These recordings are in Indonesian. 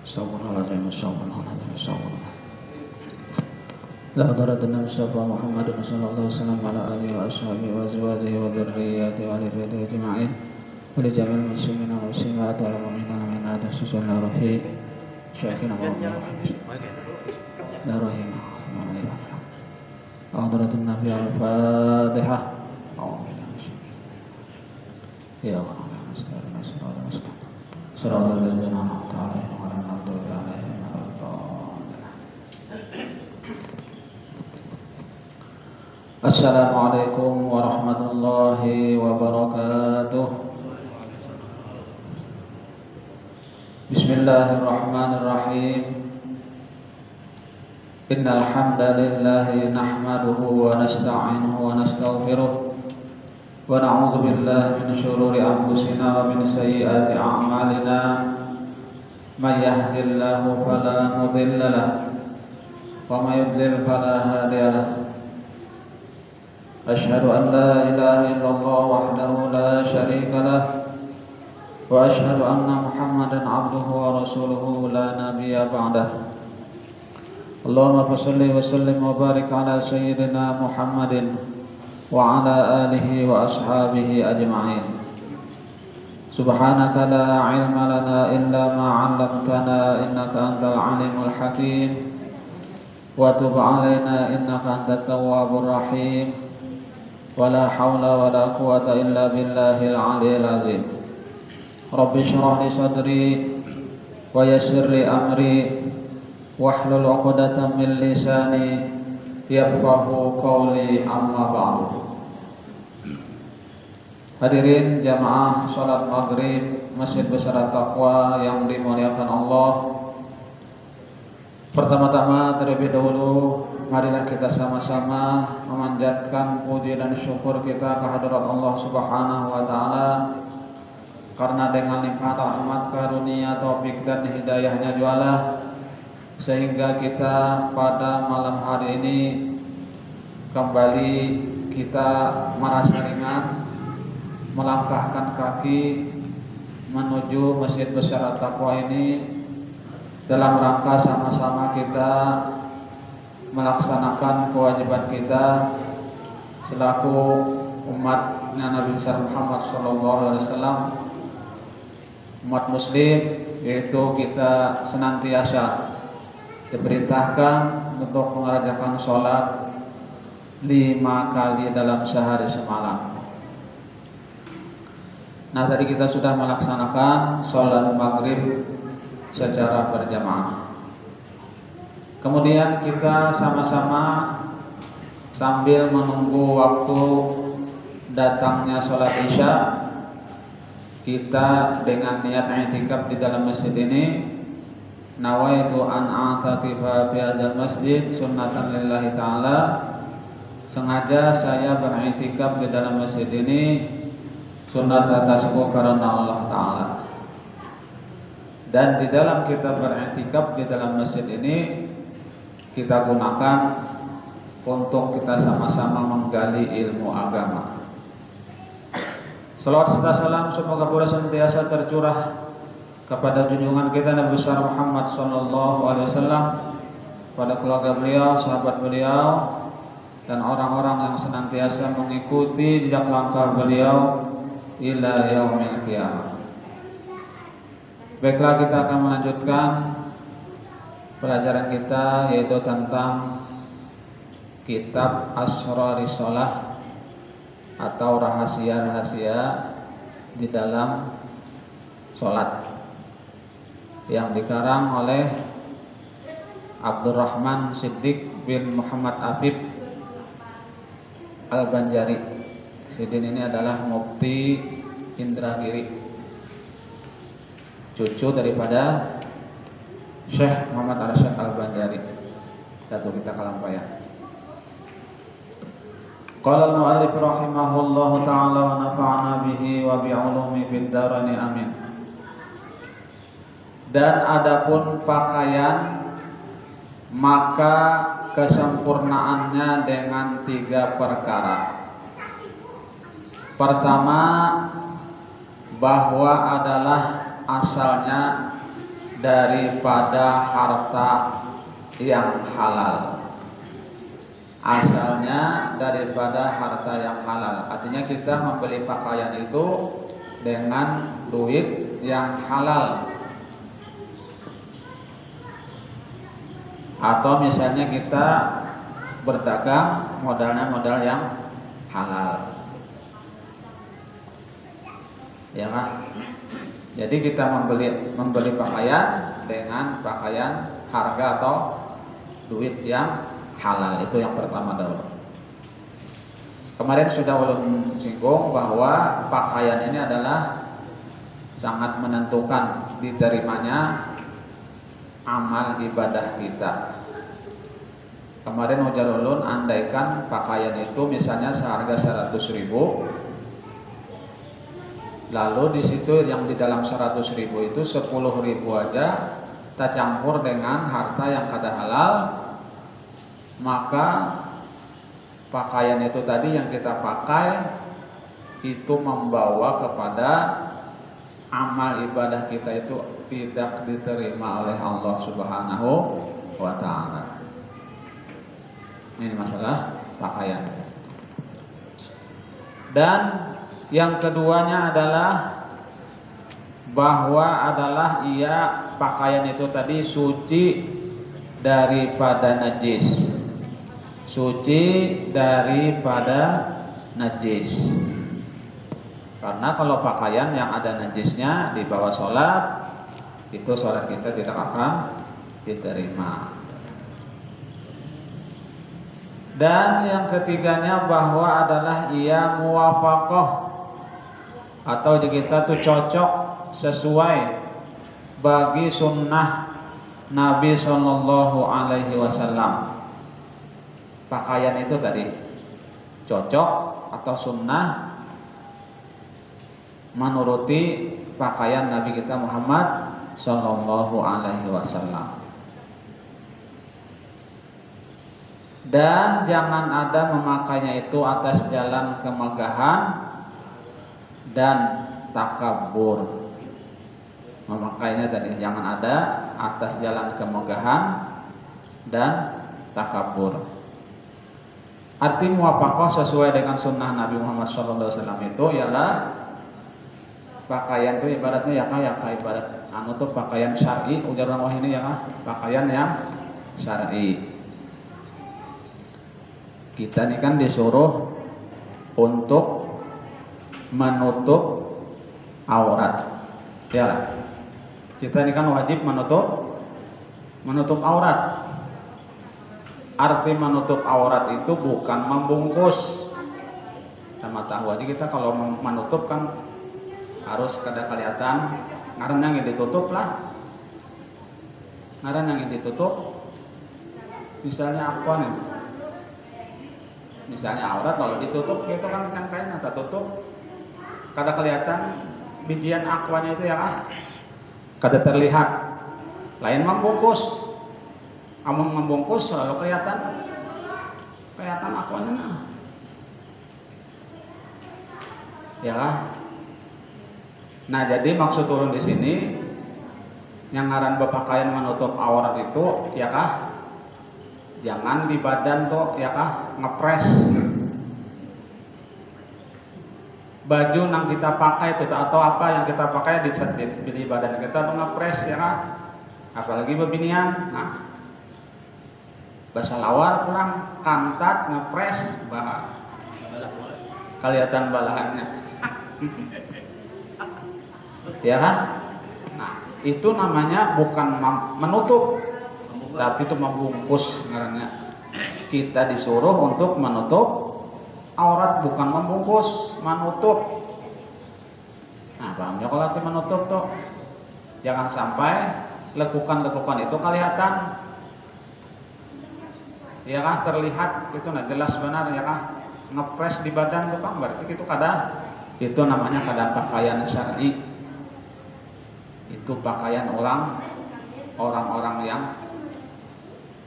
Astagfirullahaladzim, astagfirullahaladzim, astagfirullah. La hadaratna Mustafa Muhammad sallallahu alaihi wasallam ala alihi wa ashabihi wa azwajihi wa dzurriyyatihi wa ali baitihi ajma'in. Wa li jami'il muslimin wal muslimat wal mu'minin min hadha sallallahu alaihi syekhina Muhammad. La rahimah. Hadaratun Nabi al-Fatihah. Ya Allah, Surah Al-Ladzina an'amta 'alaihim ghairil maghdubi 'alaihim waladdallin. Assalamualaikum warahmatullahi wabarakatuh. Bismillahirrahmanirrahim. Innal hamdalillahi nahmaduhu wa nasta'inuhu wa nastaghfiruh. Wa na'udzu billahi min shururi anfusina wa min sayyiati a'malina. May yahdihillahu fala mudilla lahu wa may yudlil fala hadiya lahu. Asyhadu an la ilaha illallah wahdahu la syarika lahu wa asyhadu anna Muhammadan 'abduhu wa rasuluhu la nabiyya ba'dahu. Allahumma shalli wa sallim wa barik ala sayyidina Muhammadin wa ala alihi wa ashabihi ajma'in. Subhanaka la ilma lana illa ma 'allamtana innaka antal alimul hakim wa tub 'alaina innaka antat tawwabur rahim. Wa la hawla wa la quwwata illa billahil 'aliyyil 'azim. Rabbi shrah li sadri wa yassir li amri wahlul 'uqdatam min lisani yafqahu qawli, amma ba'du. Hadirin jamaah salat maghrib Masjid Besar Taqwa yang dimuliakan Allah. Pertama-tama terlebih dahulu marilah kita sama-sama memanjatkan puji dan syukur kita kehadirat Allah Subhanahu wa taala, karena dengan nikmat rahmat karunia taufik dan hidayahnya jualah sehingga kita pada malam hari ini kembali kita merasa ringan melangkahkan kaki menuju Masjid Besar Taqwa ini dalam rangka sama-sama kita melaksanakan kewajiban kita selaku umatnya Nabi besar Muhammad SAW, umat muslim, yaitu kita senantiasa diperintahkan untuk mengerjakan sholat 5 kali dalam sehari semalam. Nah, tadi kita sudah melaksanakan sholat maghrib secara berjamaah. Kemudian kita sama-sama sambil menunggu waktu datangnya sholat isya, kita dengan niat i'tikaf di dalam masjid ini, nawaitu an a'takifa fi hadzal masjid sunnatan lillahi ta'ala. Sengaja saya beriktikaf di dalam masjid ini sunat atasku karena Allah Ta'ala. Dan di dalam kita beriktikaf di dalam masjid ini kita gunakan untuk kita sama-sama menggali ilmu agama. Salawat serta salam semoga pula senantiasa tercurah kepada junjungan kita Nabi besar Muhammad sallallahu alaihi wasallam, pada keluarga beliau, sahabat beliau, dan orang-orang yang senantiasa mengikuti jejak langkah beliau ila yaumil qiyamah. Baiklah, kita akan melanjutkan pelajaran kita, yaitu tentang kitab Asraris Shalah atau rahasia-rahasia di dalam sholat, yang dikarang oleh Abdurrahman Siddiq bin Muhammad Afif Al-Banjari. Sidin ini adalah mufti Indragiri, cucu daripada Syekh Muhammad Arsyad Al-Banjari, Datuk kita Kalampayan. Qala al-mu'allif rahimahullahu ta'ala wa nafa'ana bihi wa bi'ulumi fid darain, amin. Dan adapun pakaian, maka kesempurnaannya dengan 3 perkara. Pertama, bahwa adalah asalnya daripada harta yang halal. Asalnya daripada harta yang halal. Artinya kita membeli pakaian itu dengan duit yang halal. Atau misalnya kita berdagang, modalnya modal yang halal. Ya kan? Jadi kita membeli pakaian dengan pakaian harga atau duit yang halal. Itu yang pertama dahulu. Kemarin sudah ulun singgung bahwa pakaian ini adalah sangat menentukan diterimanya amal ibadah kita. Kemarin ujar ulun, andaikan pakaian itu misalnya seharga 100.000, lalu di situ yang di dalam 100.000 itu 10.000 aja kita campur dengan harta yang kada halal, maka pakaian itu tadi yang kita pakai itu membawa kepada amal ibadah kita itu tidak diterima oleh Allah Subhanahu wa ta'ala. Ini masalah pakaian. Dan yang keduanya adalah bahwa pakaian itu tadi suci daripada najis. Suci daripada najis. Karena kalau pakaian yang ada najisnya dibawa sholat, itu sholat kita tidak akan diterima. Dan yang ketiganya bahwa adalah ia muwafaqah, atau kita tuh cocok sesuai bagi sunnah Nabi Shallallahu Alaihi Wasallam. Pakaian itu tadi cocok atau sunnah menuruti pakaian Nabi kita Muhammad Shallallahu Alaihi Wasallam. Dan jangan ada memakainya itu atas jalan kemegahan dan takabur. Memakainya tadi jangan ada atas jalan kemegahan dan takabur. Arti muwafaqah sesuai dengan sunnah Nabi Muhammad SAW itu ialah pakaian itu ibaratnya ya ibarat tuh pakaian syar'i, ujar orang wah ini ya pakaian yang syar'i. Kita ini kan disuruh untuk menutup aurat. Ya. Kita ini kan wajib menutup aurat. Arti menutup aurat itu bukan membungkus. Sama tahu aja kita kalau menutup kan harus kada kelihatan. Ngaran yang ditutup lah. Ngaran yang ditutup. Misalnya apa nih? Misalnya aurat lalu ditutup gitu kan kain atau tutup kada kelihatan bijian akwanya itu ya kada terlihat. Lain membungkus. Amun membungkus selalu kelihatan akwanya ya. Nah, jadi maksud turun di sini yang ngaran berpakaian menutup aurat itu ya kah? Jangan di badan tuh ya kah ngepres. Baju yang kita pakai itu atau apa yang kita pakai di badan kita tuh ngepres ya kah? Apalagi bebinian. Nah, bahasa lawar kurang kantat ngepres kelihatan balahannya. Ya kan? Nah, itu namanya bukan menutup, tapi itu membungkus ngarannya. Kita disuruh untuk menutup aurat, bukan membungkus, menutup. Nah, pahamnya kalau arti menutup tuh jangan sampai lekukan-lekukan itu kelihatan. Ya kan, terlihat itu nah jelas benar ya kan. Ngepres di badan tuh kan berarti itu itu namanya kada pakaian syar'i. Itu pakaian orang-orang yang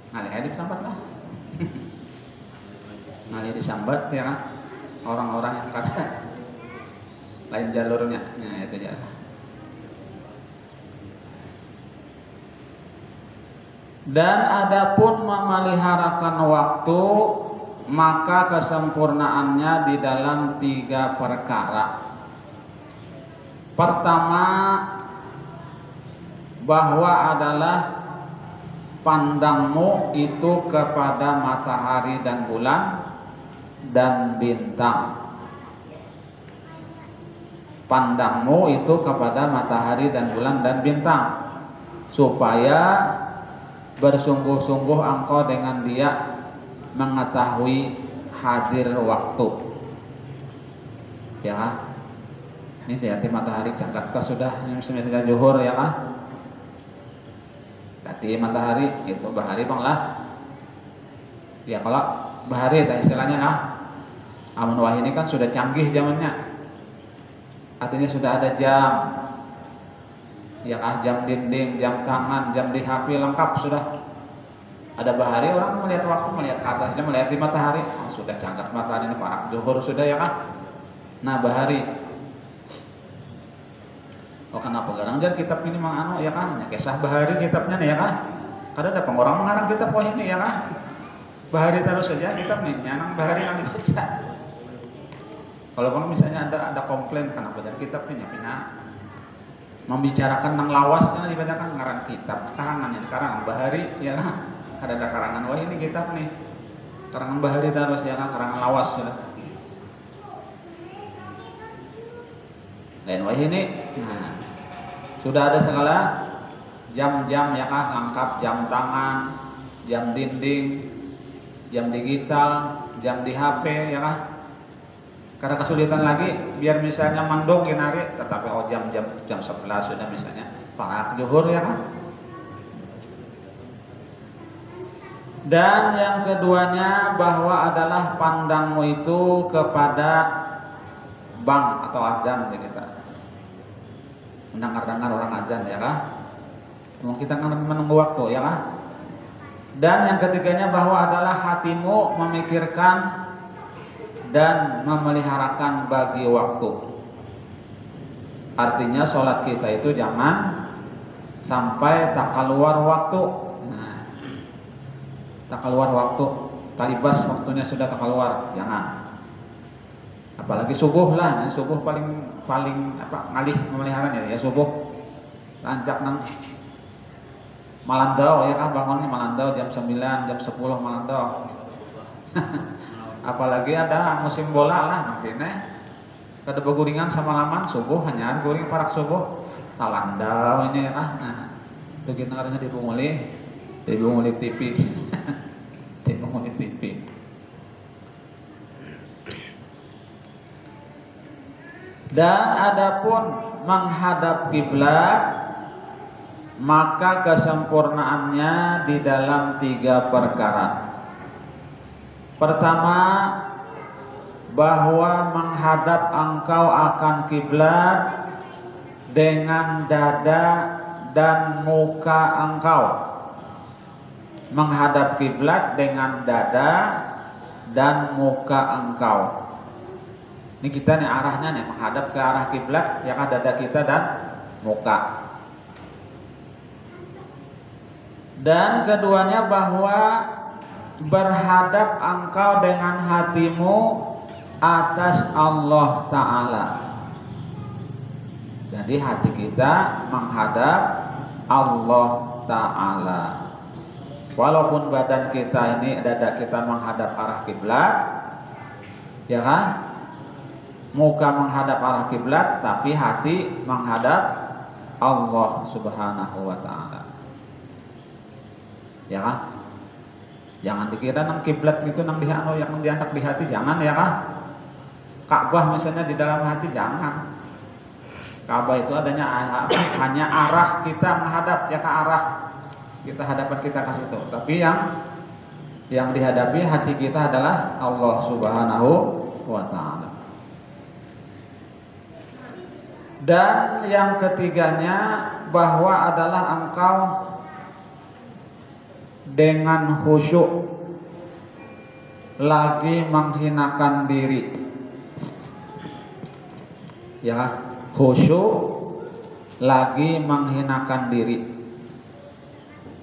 ngalih disambat lah. Ngalih disambat ya kan. Orang-orang yang kada lain jalurnya. Nah, itu ya. Dan adapun memeliharakan waktu, maka kesempurnaannya di dalam 3 perkara. Pertama, bahwa adalah pandangmu itu kepada matahari dan bulan dan bintang. Pandangmu itu kepada matahari dan bulan dan bintang, supaya bersungguh-sungguh engkau dengan dia mengetahui hadir waktu. Ya, ini hati matahari cangkat kah sudah ini sudah zuhur ya kah? Hati matahari itu bahari bang lah. Ya kalau bahari tak istilahnya lah. Amun wah ini kan sudah canggih zamannya. Artinya sudah ada jam. Ya kah, jam dinding, jam tangan, jam di HP lengkap sudah. Ada bahari, orang melihat waktu, melihat ke atasnya, melihat di matahari. Oh, sudah cangkat matahari ini parak zuhur sudah ya kah? Nah bahari. Oh kenapa garang jar kitab ini mang anu ya kah? Kisah bahari kitabnya nih ya kah? Karena ada pengorang mengarang kitab wah ini ya kah? Bahari terus saja kitab nih, nyanang bahari yang dibaca. Kalau bang misalnya ada komplain kenapa dari kitab ini pina membicarakan tentang lawas karena dibacakan ngaran kitab karangan ini karangan bahari ya kan ada karangan wah ini kitab nih karangan bahari terus ya kan karangan lawas sudah lain wah ini nah, sudah ada segala jam-jam ya kan lengkap jam tangan jam dinding jam digital jam di HP ya kan. Karena kesulitan lagi, biar misalnya mandong kinari, tetapi oh jam 11 sudah misalnya, parak zuhur ya kan. Dan yang keduanya bahwa adalah pandangmu itu kepada bang atau azan ya kita. Mendengar-dengar orang azan ya kan. Kita menunggu waktu ya kan. Dan yang ketiganya bahwa adalah hatimu memikirkan dan memeliharakan bagi waktu. Artinya sholat kita itu jangan sampai tak keluar waktu. Nah, tak keluar waktu, talibas waktunya sudah tak keluar, jangan. Apalagi subuh lah, subuh paling apa ngalih memeliharanya ya subuh. Lancak nang malandau ya kan bangunnya malandau jam 9, jam 10 malandau. Apalagi ada musim bola lah makanya kada beguringan sama laman subuh hanya guring parak subuh talandau ini ya nah itu kita karena dibunguli TV dibunguli TV dan adapun menghadap kiblat maka kesempurnaannya di dalam 3 perkara. Pertama, bahwa menghadap engkau akan kiblat dengan dada dan muka engkau. Menghadap kiblat dengan dada dan muka engkau. Ini kita nih arahnya nih menghadap ke arah kiblat, ya kan dada kita dan muka. Dan keduanya bahwa berhadap engkau dengan hatimu atas Allah Ta'ala. Jadi hati kita menghadap Allah Ta'ala. Walaupun badan kita ini dada kita menghadap arah kiblat, ya kan? Muka menghadap arah kiblat, tapi hati menghadap Allah Subhanahu wa Ta'ala. Ya kan? Jangan dikira nang kiblat gitu nang diano yang dianak di hati, jangan ya kan? Ka'bah misalnya di dalam hati, jangan. Ka'bah itu adanya hanya arah kita menghadap ya ke arah kita hadapan kita ke situ. Tapi yang dihadapi hati kita adalah Allah Subhanahu wa Ta'ala. Dan yang ketiganya bahwa adalah engkau dengan khusyuk lagi menghinakan diri, ya khusyuk lagi menghinakan diri.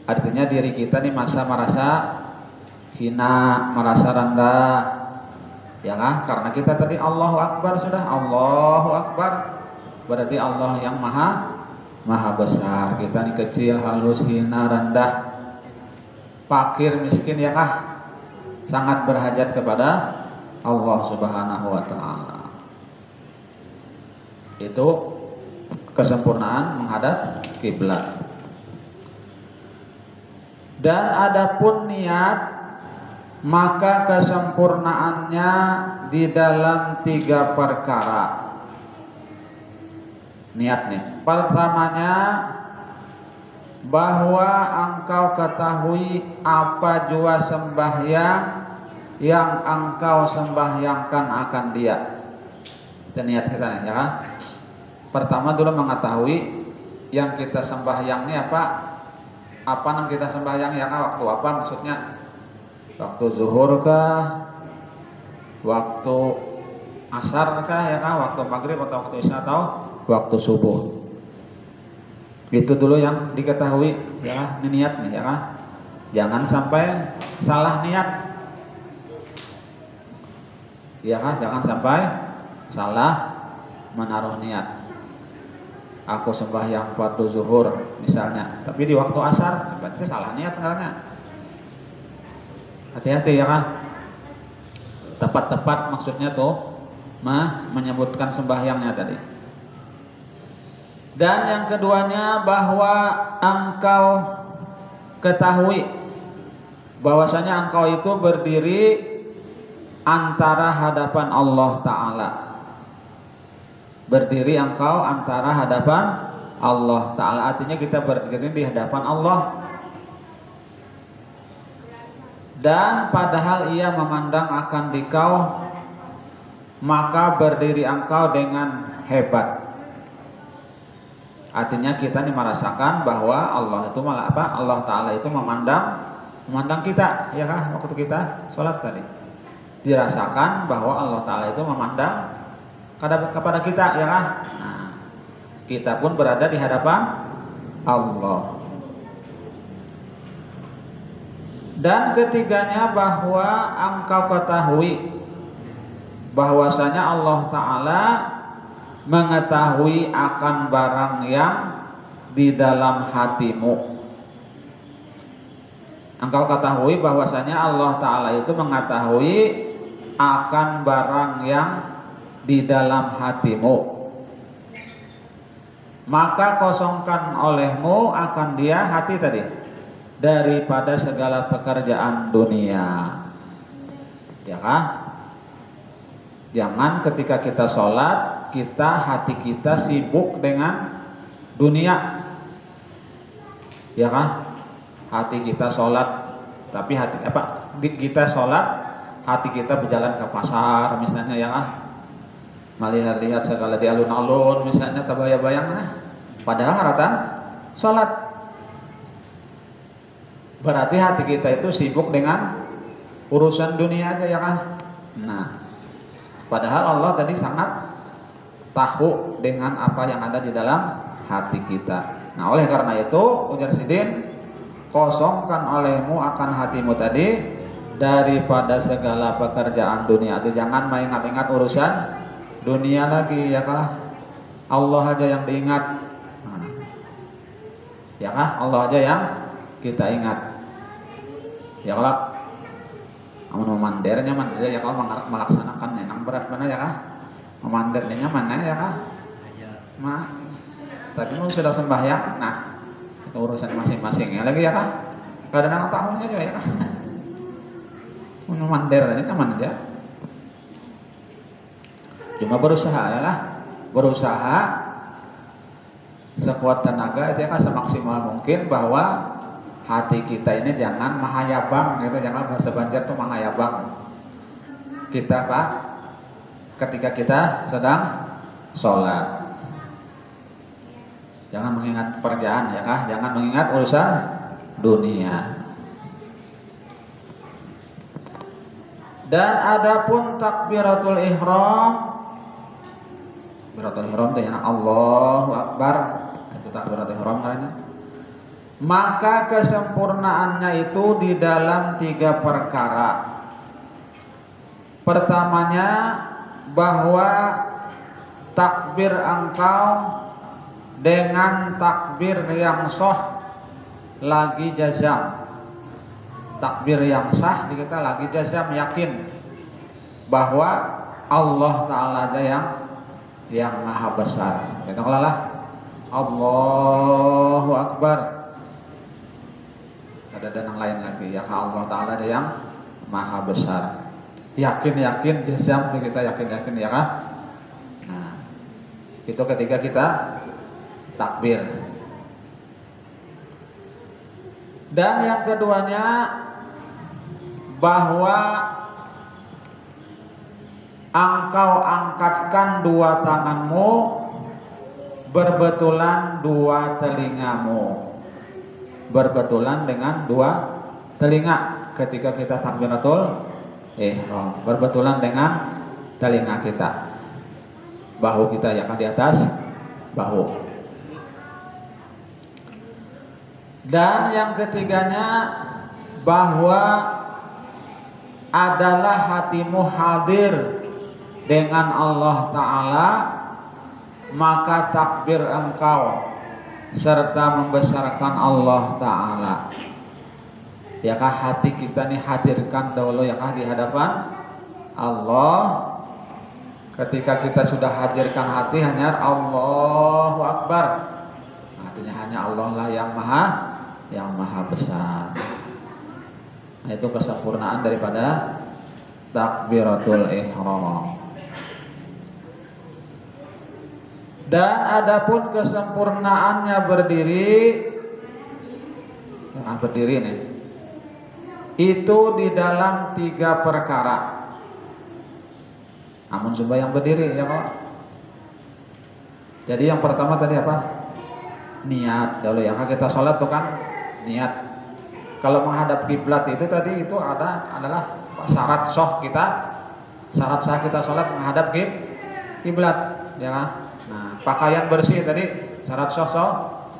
Artinya diri kita nih masa merasa hina, merasa rendah, ya kan? Karena kita tadi Allahu Akbar sudah, Allahu Akbar, berarti Allah yang maha besar. Kita nih kecil, halus, hina, rendah, fakir, miskin, ya kan? Sangat berhajat kepada Allah Subhanahu wa Ta'ala. Itu kesempurnaan menghadap kiblat. Dan adapun niat, maka kesempurnaannya di dalam 3 perkara. Niat nih. Pertamanya, bahwa engkau ketahui apa jua sembahyang yang engkau sembahyangkan akan dia. Itu niat kita nih, ya kan? Pertama dulu mengetahui yang kita sembahyang ini apa yang kita sembahyang, ya kan? Waktu apa maksudnya? Waktu zuhur kah? Waktu asar kah, ya kan? Waktu maghrib atau waktu isya atau waktu subuh? Itu dulu yang diketahui, ya, ini niat nih, ya kan? Jangan sampai salah niat, ya kan? Jangan sampai salah menaruh niat. Aku sembahyang fardu zuhur misalnya, tapi di waktu asar, berarti salah niat sebenarnya. Hati-hati, ya kan? Tepat-tepat maksudnya tuh menyebutkan sembahyangnya tadi. Dan yang keduanya, bahwa engkau ketahui bahwasanya engkau itu berdiri antara hadapan Allah Ta'ala. Berdiri engkau antara hadapan Allah Ta'ala, artinya kita berdiri di hadapan Allah. Dan padahal ia memandang akan dikau, maka berdiri engkau dengan hebat. Artinya kita nih merasakan bahwa Allah itu malah Allah Ta'ala itu memandang kita, ya kan? Waktu kita sholat tadi dirasakan bahwa Allah Ta'ala itu memandang kepada kita, ya kan? Nah, kita pun berada di hadapan Allah. Dan ketiganya, bahwa engkau ketahui bahwasanya Allah Ta'ala mengetahui akan barang yang di dalam hatimu. Engkau ketahui bahwasanya Allah Ta'ala itu mengetahui akan barang yang di dalam hatimu, maka kosongkan olehmu akan dia, hati tadi, daripada segala pekerjaan dunia, ya kan? Jangan ketika kita sholat, hati kita sibuk dengan dunia, ya kan? Hati kita sholat, tapi kita sholat, hati kita berjalan ke pasar misalnya, ya kan? Melihat-lihat segala di alun-alun misalnya, terbayang-bayang, padahal haratan sholat. Berarti hati kita itu sibuk dengan urusan dunia aja, ya kan? Nah, padahal Allah tadi sangat tahu dengan apa yang ada di dalam hati kita. Nah, oleh karena itu ujar Sidin, kosongkan olehmu akan hatimu tadi daripada segala pekerjaan dunia. Itu jangan mengingat-ingat urusan dunia lagi, ya kah? Allah aja yang diingat, ya kah? Allah aja yang kita ingat, ya kalau memandirnya mandir, ya kalau melaksanakannya yang berat mana, ya kah? Memandirnya mana, ya kah? Tapi lu sudah sembahyang, nah itu urusan masing-masing ya lagi, ya kah? Kadang-kadang tahunnya juga, ya kah? Memandir aja nyaman aja. Cuma berusaha, ya lah, berusaha sekuat tenaga itu, ya kan, semaksimal mungkin bahwa hati kita ini jangan mahayabang gitu, jangan bahasa Banjar tuh mahayabang. Kita Pak, ketika kita sedang sholat, jangan mengingat pekerjaan, ya kah? Jangan mengingat urusan dunia. Dan adapun takbiratul ihram, takbiratul ihram itu ya Allahu Akbar, itu takbiratul ihram katanya. Maka kesempurnaannya itu di dalam 3 perkara. Pertamanya bahwa takbir engkau dengan takbir yang sah lagi jazam. Takbir yang sah kita lagi jazam, yakin bahwa Allah Ta'ala aja yang maha besar. Kita kelalah Allahu Akbar. Ada danang lain lagi ya, Allah Ta'ala aja yang maha besar. Yakin jazam kita yakin ya kan. Nah, itu ketika kita takbir. Dan yang keduanya bahwa engkau angkatkan 2 tanganmu berbetulan 2 telingamu. Berbetulan dengan 2 telinga ketika kita takbiratul ihram. Berbetulan dengan telinga kita. Bahu kita ya kan di atas bahu. Dan yang ketiganya bahwa adalah hatimu hadir dengan Allah Ta'ala, maka takbir engkau serta membesarkan Allah Ta'ala. Yakah hati kita nih hadirkan dahulu yakah di hadapan Allah. Ketika kita sudah hadirkan hati hanya Allahu Akbar, artinya hanya Allah lah yang maha besar. Nah, itu kesempurnaan daripada takbiratul ihram. Dan adapun kesempurnaannya berdiri nih, itu di dalam 3 perkara. Amun sembahyang berdiri ya Pak. Jadi yang pertama tadi apa? Niat dulu ya. Kita sholat tuh kan niat. Kalau menghadap kiblat itu tadi itu adalah syarat sah kita, syarat sah kita sholat menghadap kiblat ya kan. Nah, pakaian bersih tadi syarat sah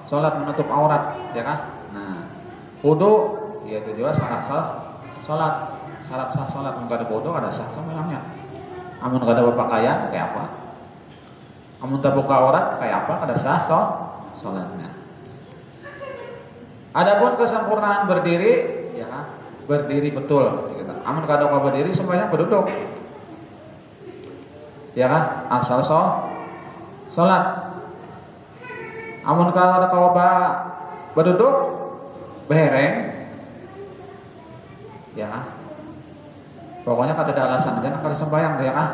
sholat menutup aurat ya kan. Nah, wudu ya itu juga syarat sah sholat. Syarat sah sholat enggak ada wudu ada sah semuanya. Amun enggak ada berpakaian kayak apa? Amun terbuka aurat kayak apa? Ada sah sholatnya. Adapun kesempurnaan berdiri ya kan, berdiri betul gitu. Amun kada kau berdiri sembahyang berduduk. Ya kan? Asal salat. Amun kada kau berduduk bereng. Ya kan? Pokoknya kada ada alasan jangan kada sembahyang ya kan?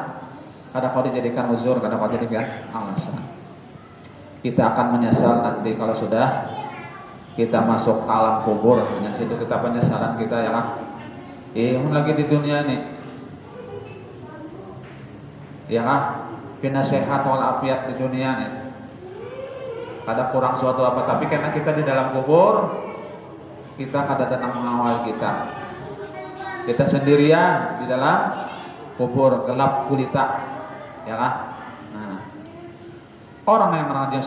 Kada kau dijadikan uzur, kada kau dijadikan alasan. Kita akan menyesal nanti kalau sudah kita masuk ke alam kubur. Dengan situ kita penyesalan kita ya kan. Lagi di dunia ini ya kan, pina sehat walafiat di dunia ini, kada kurang suatu apa, tapi karena kita di dalam kubur kita kada ada mengawal kita sendirian di dalam kubur gelap gulita ya kan. Nah, orang yang rajin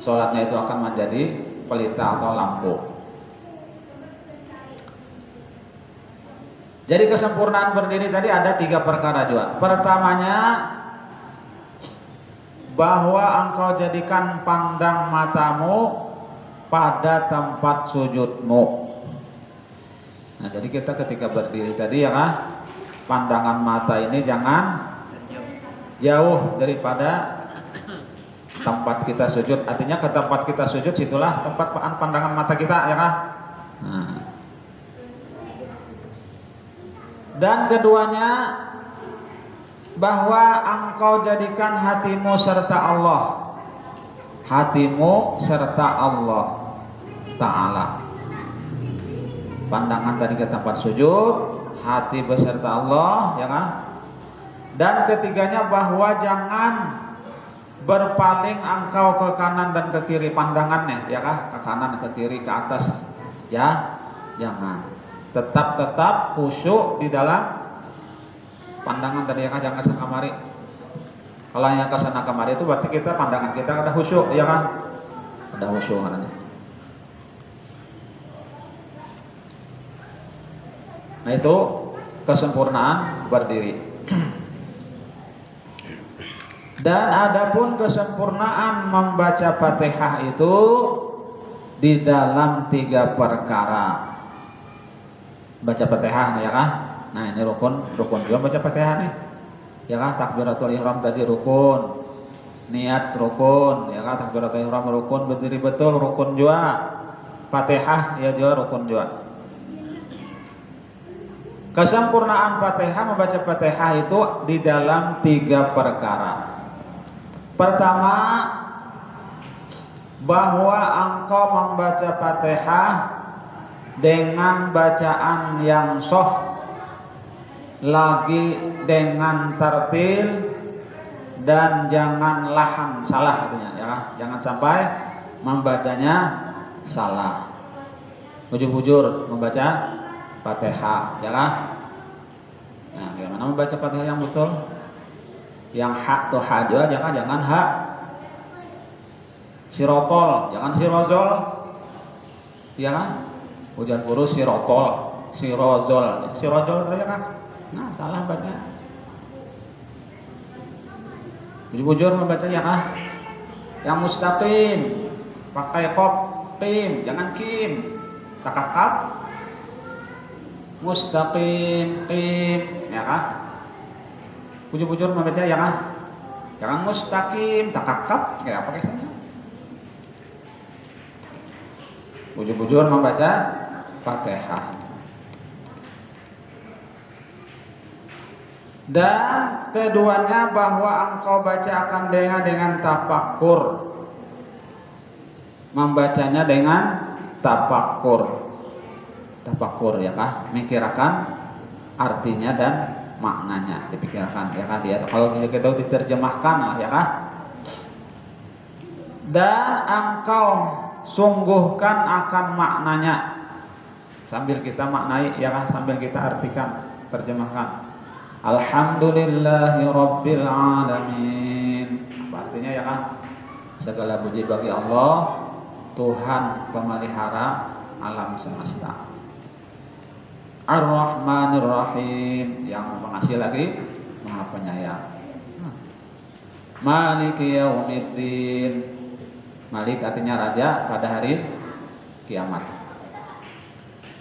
sholatnya itu akan menjadi pelita atau lampu. Jadi kesempurnaan berdiri tadi ada 3 perkara juga. Pertamanya bahwa engkau jadikan pandang matamu pada tempat sujudmu. Nah, jadi kita ketika berdiri tadi ya kan, pandangan mata ini jangan jauh daripada tempat kita sujud. Artinya ke tempat kita sujud situlah tempat pandangan mata kita ya kan. Nah. Dan keduanya bahwa engkau jadikan hatimu serta Allah. Hatimu serta Allah Ta'ala. Pandangan tadi ke tempat sujud, hati beserta Allah ya kan. Dan ketiganya bahwa jangan berpaling engkau ke kanan dan ke kiri pandangannya ya kah, ke kanan ke kiri ke atas ya, jangan. Tetap khusyuk di dalam pandangan tadi ya kah, jangan kesana kemari. Kalau yang kesana kemari itu berarti kita pandangan kita ada khusyuk ya kan, ada khusyuk kan. Nah itu kesempurnaan berdiri. Dan adapun kesempurnaan membaca Fatihah itu di dalam 3 perkara. Baca Fatihah nih ya kah? Nah ini rukun juga baca Fatihah nih. Ya kah? Takbiratul ihram tadi rukun. Niat rukun, ya kah? Takbiratul ihram rukun, berdiri betul rukun juga. Fatihah ya juga rukun juga. Kesempurnaan Fatihah, membaca Fatihah itu di dalam 3 perkara. Pertama, bahwa engkau membaca Fatihah dengan bacaan yang sah, lagi dengan tertil, dan jangan lahan salah artinya ya, jangan sampai membacanya salah. Bujur-bujur membaca Fatihah ya kan? Nah, bagaimana membaca Fatihah yang betul? Yang hak tuh hak juga, jangan hak. Sirotol, jangan sirozol. Ya kan? Hujan burus sirotol, sirozol ya kan? Nah, salah baca. Bujur-bujur membaca ya kan? Yang mustaqim, pakai kop kim, jangan kim. Takakap, mustaqim, kim, ya kan? Bujur-bujur membaca ya kan? Jangan mustaqim, takakap, kayak apa kesannya? Bujur-bujur membaca Fatihah. Dan keduanya bahwa engkau bacakan dengan tafakkur. Membacanya dengan tafakkur. Tafakkur ya kah? Mikirkan artinya dan maknanya, dipikirkan ya kah? Dia kalau kita diterjemahkan lah ya kah? Dan engkau sungguhkan akan maknanya sambil kita maknai ya kah? Sambil kita artikan, terjemahkan. Alhamdulillahi Rabbil Alamin. Apa artinya ya kan? Segala puji bagi Allah, Tuhan pemelihara alam semesta. Ar-Rahmanir Rahim, yang pengasih lagi, Maha Penyayang. Maliki Yaumiddin. Malik artinya raja pada hari kiamat.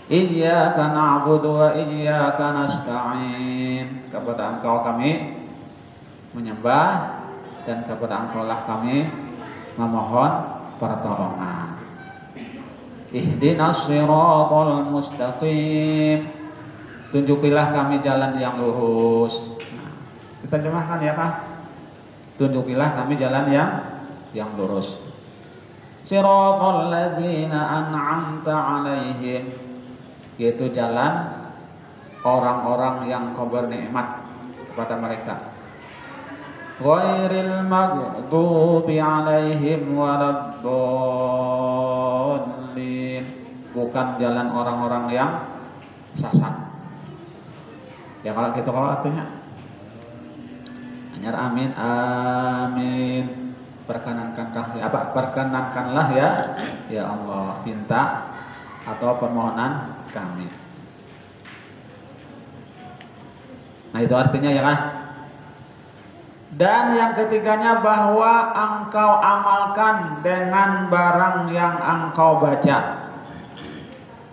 Iyyaka na'budu wa iyyaka nasta'in. Kepada Engkau kami menyembah dan kepada Engkau lah kami memohon pertolongan. Ihdinas shiratal mustaqim. Tunjukilah kami jalan yang lurus. Nah, kita terjemahkan ya Pak. Tunjukilah kami jalan yang lurus. Shiratal ladzina an'amta 'alaihim. Yaitu jalan orang-orang yang Kau bernikmat kepada mereka. Ghairil maghdubi 'alaihim waladdallin. Bukan jalan orang-orang yang sesat. Ya kalau gitu kalau artinya. Anyar amin amin. Perkenankanlah ya Allah, pinta atau permohonan kami. Nah itu artinya ya kan. Dan yang ketiganya bahwa engkau amalkan dengan barang yang engkau baca.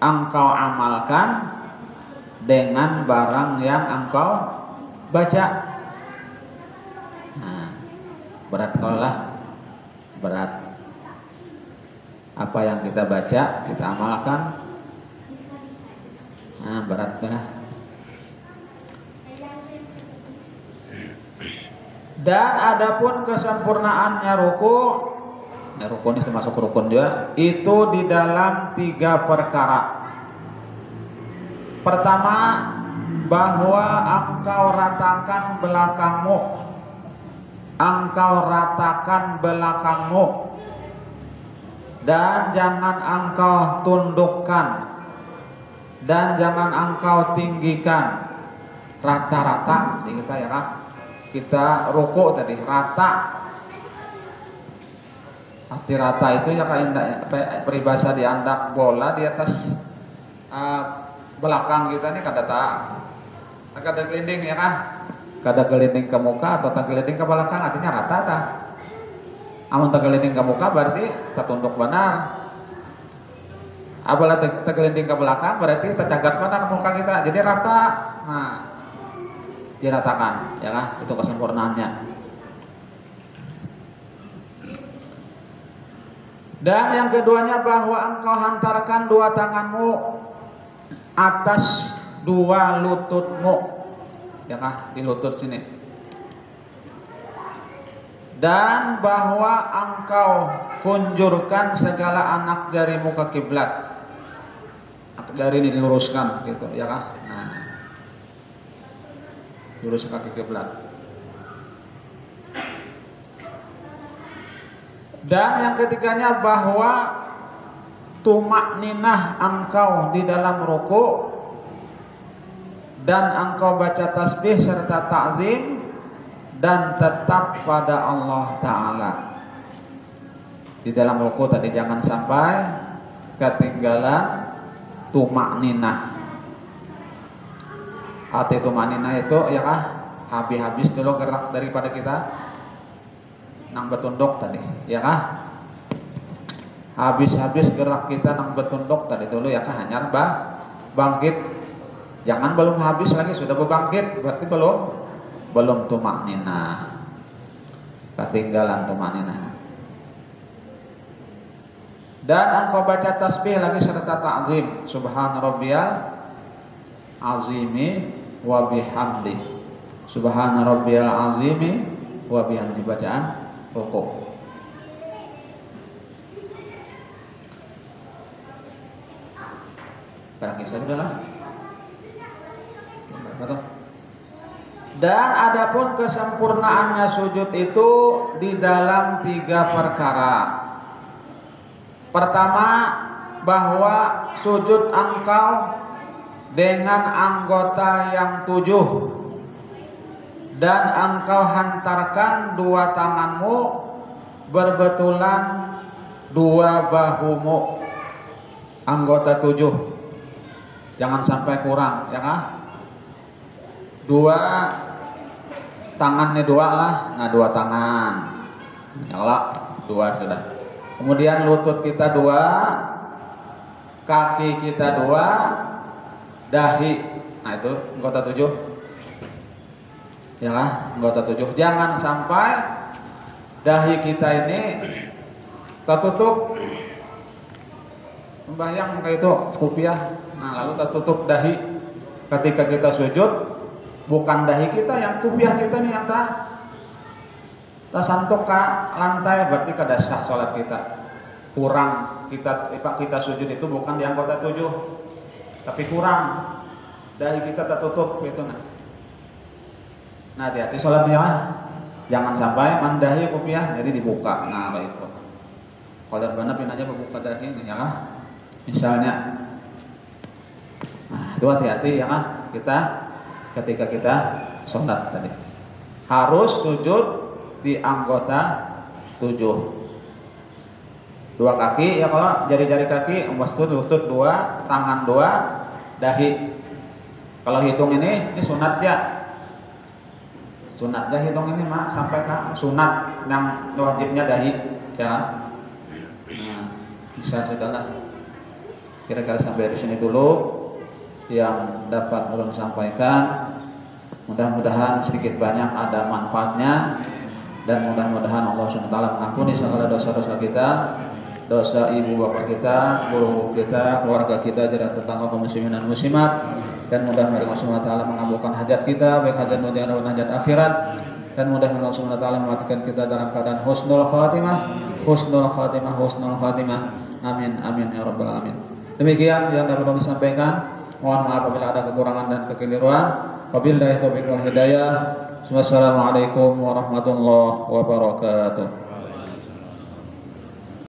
Engkau amalkan dengan barang yang engkau baca. Nah, berat kalaulah berat. Apa yang kita baca kita amalkan. Nah, berat lah. Dan adapun kesempurnaannya ruku, ya rukun ini termasuk rukun juga, itu di dalam 3 perkara. Pertama, bahwa engkau ratakan belakangmu. Engkau ratakan belakangmu. Dan jangan engkau tundukkan. Dan jangan engkau tinggikan. Rata-rata, jadi kita ya kan? Kita ruku tadi rata. Arti rata itu ya kayak peribahasa di andak bola di atas belakang kita ini kada tak, kada gelinding ya kah? Kada gelinding ke muka atau tak gelinding ke belakang, artinya rata tak. Amun tak gelinding ke muka berarti tertunduk benar. Apabila tak gelinding ke belakang berarti tercagat benar muka kita, jadi rata. Nah, diratakan ya kah? Itu kesempurnaannya. Dan yang keduanya bahwa engkau hantarkan dua tanganmu atas dua lututmu, ya kah, di lutut sini. Dan bahwa engkau hunjurkan segala anak jarimu ke kiblat. Anak jari ini diluruskan gitu, ya kah? Nah, lurus kaki kiblat. Dan yang ketiganya bahwa tumak ninah engkau di dalam ruku dan engkau baca tasbih serta ta'zim dan tetap pada Allah Ta'ala. Di dalam ruku tadi jangan sampai ketinggalan tumak ninah. Arti tumak ninah itu ya kah, habis-habis dulu gerak daripada kita nang betunduk tadi, ya kah? Habis-habis gerak kita nang betunduk tadi dulu ya kah, hanya bangkit. Jangan belum habis lagi sudah berbangkit, berarti belum tumak ninah. Ketinggalan tumak ninah. Dan engkau baca tasbih lagi serta ta'zim, subhana rabbiyal azimi wa bihamdi. Subhana rabbiyal azimi wa bihamdi, bacaan rukuk. Barang kisah udahlah. Dan adapun kesempurnaannya sujud itu di dalam 3 perkara. Pertama, bahwa sujud engkau dengan anggota yang 7. Dan engkau hantarkan dua tanganmu berbetulan dua bahumu, anggota 7. Jangan sampai kurang ya kah? Dua tangannya 2 lah. Nah, 2 tangan nyala 2 sudah. Kemudian lutut kita 2, kaki kita 2, dahi. Nah, itu anggota 7. Ya kan, anggota 7. Jangan sampai dahi kita ini tertutup. Membayang kayak itu kupiah. Nah, lalu tertutup dahi ketika kita sujud, bukan dahi kita yang kupiah kita nih yang tersantuk ke lantai, berarti kada sah salat kita. Kurang kita sujud itu bukan di anggota 7, tapi kurang dahi kita tertutup gitu nah. Nah, hati-hati sholatnya lah. Jangan sampai mandahi kupiah jadi dibuka. Nah, itu. Kalau benar pin aja membuka dahi ini ya kan? Misalnya. Nah, itu hati-hati ya kan? Kita ketika kita sholat tadi harus sujud di anggota 7. 2 kaki ya, kalau jari-jari kaki, lutut 2, tangan 2, dahi. Kalau hitung ini sunat ya. Sunat dahi dong ini mah, sampai ke sunat yang wajibnya dahi ya. Nah, bisa sudahlah. Kira-kira sampai di sini dulu yang dapat belum sampaikan. Mudah-mudahan sedikit banyak ada manfaatnya dan mudah-mudahan Allah SWT mengampuni segala dosa-dosa kita, dosa ibu bapak kita, guru kita, keluarga kita, jarak tetangga kaum muslimin dan muslimat. Dan mudah-mudahan Allah SWT mengabulkan hajat kita, baik hajat dunia dan hajat akhirat. Dan mudah-mudahan Allah SWT mematikan kita dalam keadaan husnul khatimah, husnul khatimah, husnul khatimah. Amin, amin ya rabbal alamin. Demikian yang dapat kami sampaikan. Mohon maaf apabila ada kekurangan dan kekeliruan. Wabillahi taufiq wal hidayah. Wassalamualaikum warahmatullahi wabarakatuh.